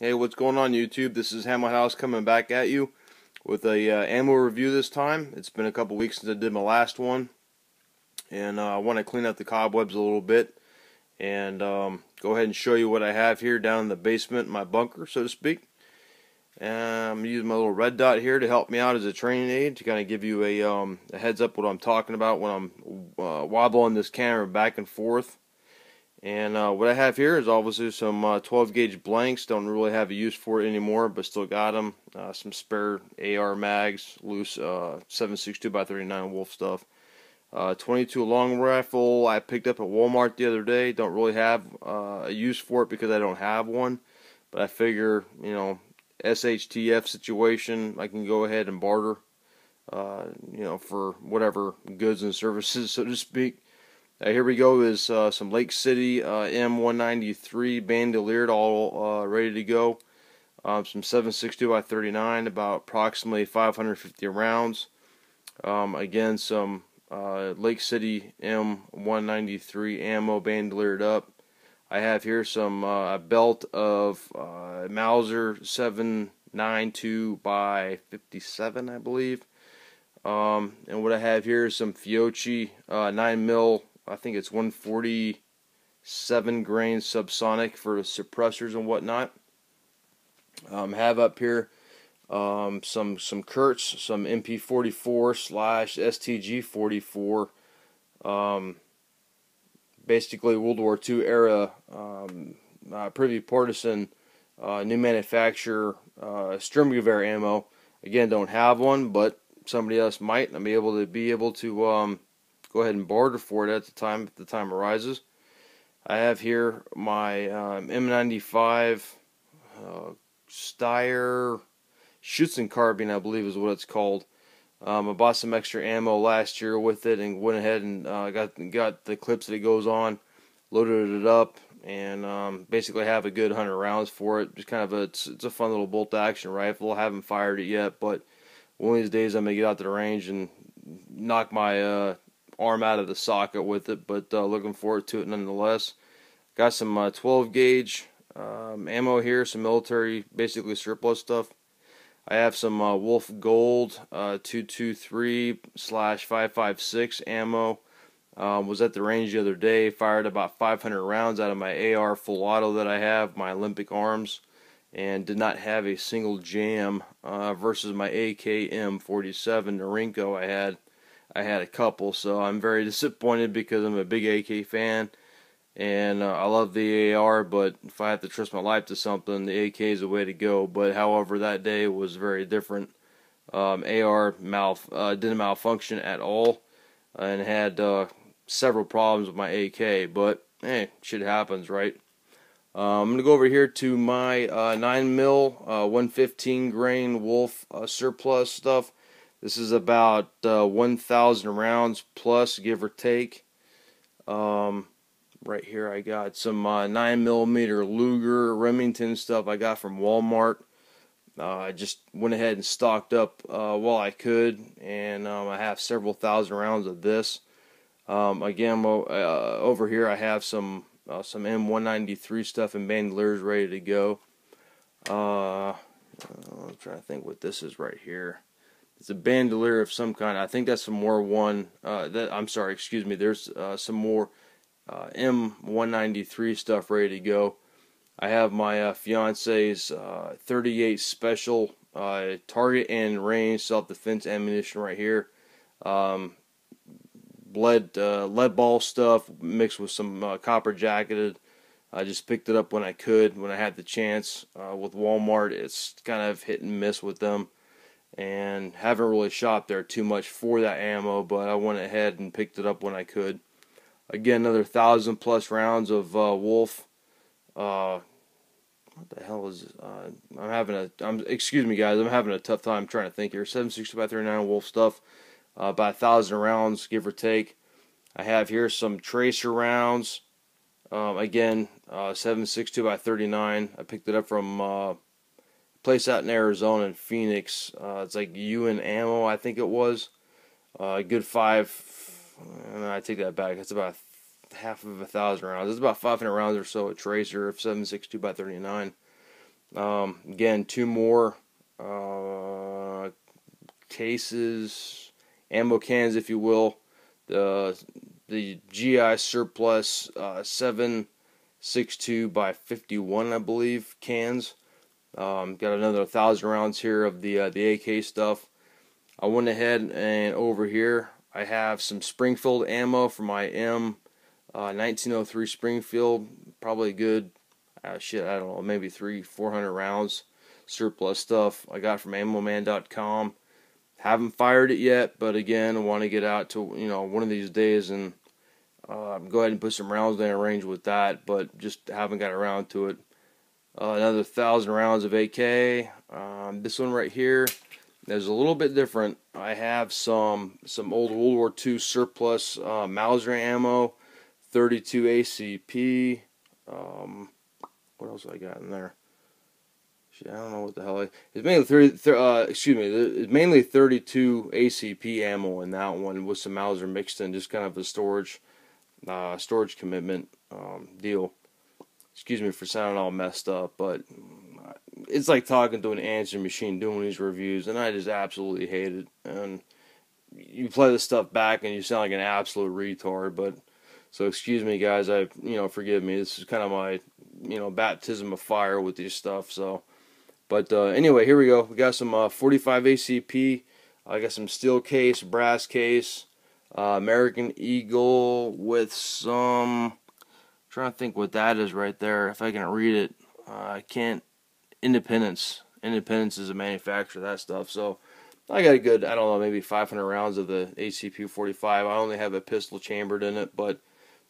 Hey, what's going on YouTube? This is Hamlet House coming back at you with a ammo review this time. It's been a couple weeks since I did my last one, and I want to clean up the cobwebs a little bit and go ahead and show you what I have here down in the basement, my bunker, so to speak. And I'm using my little red dot here to help me out as a training aid to kind of give you a heads up what I'm talking about when I'm wobbling this camera back and forth. And what I have here is obviously some 12 gauge blanks. Don't really have a use for it anymore, but still got them. Some spare AR mags, loose 7.62x39 Wolf stuff. 22 long rifle I picked up at Walmart the other day. Don't really have a use for it because I don't have one. But I figure, you know, SHTF situation, I can go ahead and barter, you know, for whatever goods and services, so to speak. Here we go is some Lake City M193 bandoliered, all ready to go. Some 7.62x39, about approximately 550 rounds. Again, some Lake City M193 ammo bandoliered up. I have here some a belt of Mauser 7.92x57, I believe. And what I have here is some Fiocchi 9mm. I think it's 147 grain subsonic for the suppressors and whatnot. Have up here some Kurtz, some MP44/STG44, basically World War II era Privy Partisan new manufacturer Sturmgewehr ammo. Again, don't have one, but somebody else might, and I'll be able to go ahead and barter for it at the time if the time arises. I have here my M95 Steyr Schützen carbine, I believe is what it's called. I bought some extra ammo last year with it and went ahead and got the clips that it goes on, loaded it up, and basically have a good 100 rounds for it. Just kind of it's a fun little bolt action rifle. I haven't fired it yet, but one of these days I'm gonna get out to the range and knock my arm out of the socket with it, but looking forward to it nonetheless. Got some 12 gauge ammo here, some military, basically surplus stuff. I have some Wolf Gold 223/556 ammo. Was at the range the other day, fired about 500 rounds out of my AR full auto that I have, my Olympic Arms, and did not have a single jam versus my AK-M47 Norinco I had a couple, so I'm very disappointed because I'm a big AK fan, and I love the AR, but if I have to trust my life to something, the AK is the way to go. But however, that day was very different. AR didn't malfunction at all, and had several problems with my AK, but hey, shit happens, right? I'm going to go over here to my 9mm 115 grain Wolf surplus stuff. This is about 1,000 rounds plus, give or take. Right here I got some 9mm Luger Remington stuff I got from Walmart. I just went ahead and stocked up while I could, and I have several thousand rounds of this. Again, over here I have some M193 stuff and bandoliers ready to go. I'm trying to think what this is right here. It's a bandolier of some kind. I think that's some more I'm sorry, excuse me. There's some more M193 stuff ready to go. I have my fiance's 38 special target and range self-defense ammunition right here. Lead ball stuff mixed with some copper jacketed. I just picked it up when I could, when I had the chance. With Walmart, it's kind of hit and miss with them, and haven't really shopped there too much for that ammo, but I went ahead and picked it up when I could. Again, another 1,000+ rounds of Wolf. What the hell is excuse me guys, I'm having a tough time trying to think here. 7.62x39 Wolf stuff, about 1,000 rounds, give or take. I have here some tracer rounds. Again, 7.62x39. I picked it up from place out in Arizona in Phoenix. It's like UN Ammo, I think it was. Good 5. I take that back. That's about half of 1,000 rounds. It's about 500 rounds or so a tracer of 7.62x39. Again, two more cases, ammo cans, if you will. The GI Surplus 7.62 by 51, I believe, cans. Got another 1,000 rounds here of the AK stuff. I went ahead and over here I have some Springfield ammo for my M1903 Springfield. Probably good. I don't know, maybe 400 rounds surplus stuff I got from AmmoMan.com. Haven't fired it yet, but again, I want to get out to one of these days and go ahead and put some rounds down range with that, but just haven't got around to it. Another 1,000 rounds of AK. This one right here is a little bit different. I have some old World War II surplus Mauser ammo, 32 ACP. What else I got in there? Shit, I don't know what the hell. It's mainly it's mainly 32 ACP ammo in that one with some Mauser mixed in, just kind of a storage commitment deal. Excuse me for sounding all messed up, but it's like talking to an answering machine doing these reviews, and I just absolutely hate it. And you play this stuff back, and you sound like an absolute retard. But so excuse me, guys. Forgive me. This is kind of my baptism of fire with this stuff. So, but anyway, here we go. We got some 45 ACP. I got some steel case, brass case, American Eagle with some. Trying to think what that is right there. If I can read it, I can't. Independence is a manufacturer of that stuff. So I got a good, I don't know, maybe 500 rounds of the ACP 45. I only have a pistol chambered in it, but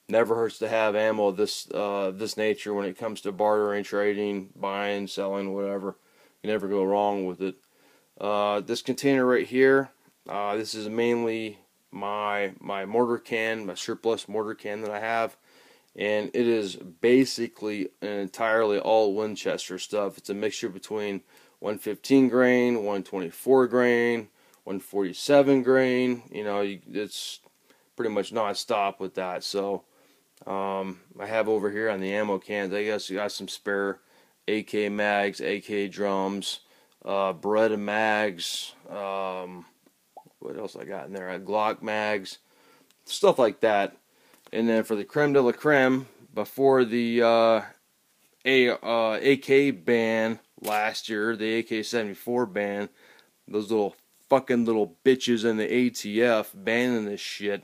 never hurts to have ammo of this nature when it comes to bartering, trading, buying, selling, whatever. You never go wrong with it. This container right here, this is mainly my mortar can, my surplus mortar can that I have. And it is basically entirely all Winchester stuff. It's a mixture between 115 grain, 124 grain, 147 grain. It's pretty much non-stop with that. So I have over here on the ammo cans, I guess you got some spare AK mags, AK drums, Beretta mags. What else I got in there? Glock mags, stuff like that. And then for the creme de la creme, before the AK ban last year, the AK-74 ban, those fucking little bitches in the ATF banning this shit,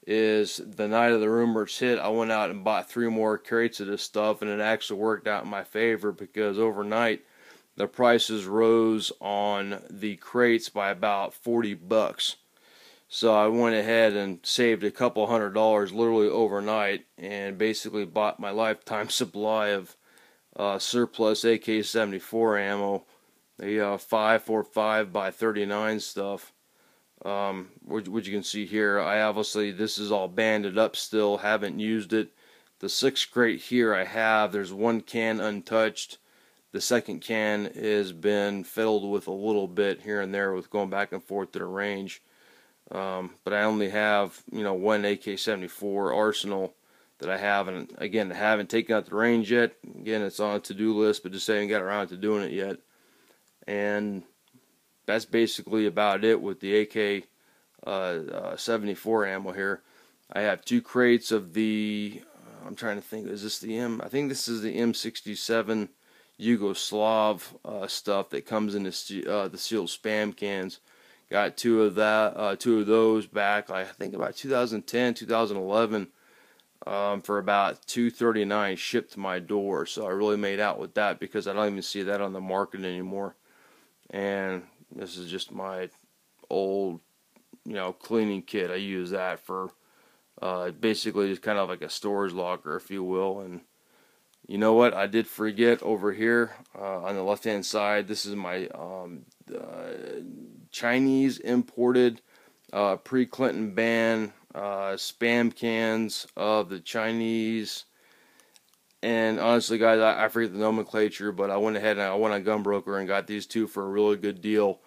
is the night of the rumors hit, I went out and bought 3 more crates of this stuff, and it actually worked out in my favor because overnight the prices rose on the crates by about $40. So I went ahead and saved a couple $100 literally overnight and basically bought my lifetime supply of surplus AK-74 ammo, the 5.45 by 39 stuff, which you can see here. Obviously this is all banded up still, haven't used it. The 6th crate here I have, there's 1 can untouched. The 2nd can has been filled with a little bit here and there with going back and forth to the range. But I only have, 1 AK-74 arsenal that I have, and again, I haven't taken out the range yet. Again, it's on a to-do list, but just haven't got around to doing it yet. And that's basically about it with the AK-74 ammo here. I have 2 crates of the, I'm trying to think, is this the I think this is the M67 Yugoslav stuff that comes in the sealed spam cans. Got 2 of those back, I think about 2010, 2011, for about $239 shipped to my door. So I really made out with that because I don't even see that on the market anymore. And this is just my old, cleaning kit. I use that for basically just kind of like a storage locker, if you will. And you know what? I did forget over here on the left-hand side. This is my Chinese imported pre-Clinton ban spam cans of the Chinese. And honestly, guys, I forget the nomenclature, but I went ahead and I went on Gunbroker and got these 2 for a really good deal.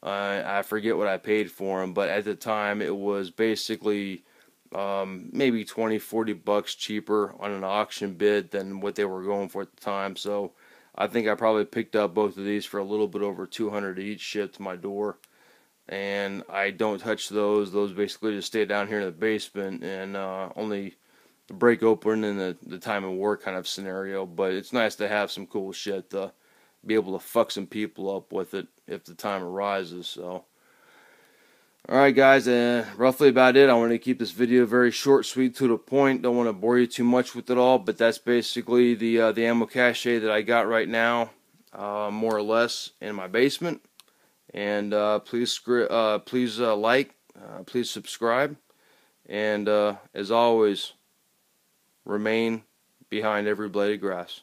I forget what I paid for them, but at the time it was basically maybe $20-40 cheaper on an auction bid than what they were going for at the time. So I think I probably picked up both of these for a little bit over 200 each, shipped to my door. And I don't touch those. Those basically just stay down here in the basement and only break open in the time of war kind of scenario. But it's nice to have some cool shit to be able to fuck some people up with it if the time arises. So, alright guys, roughly about it. I want to keep this video very short, sweet, to the point. Don't want to bore you too much with it all, but that's basically the ammo cache that I got right now, more or less, in my basement. And please like, please subscribe, and as always, remain behind every blade of grass.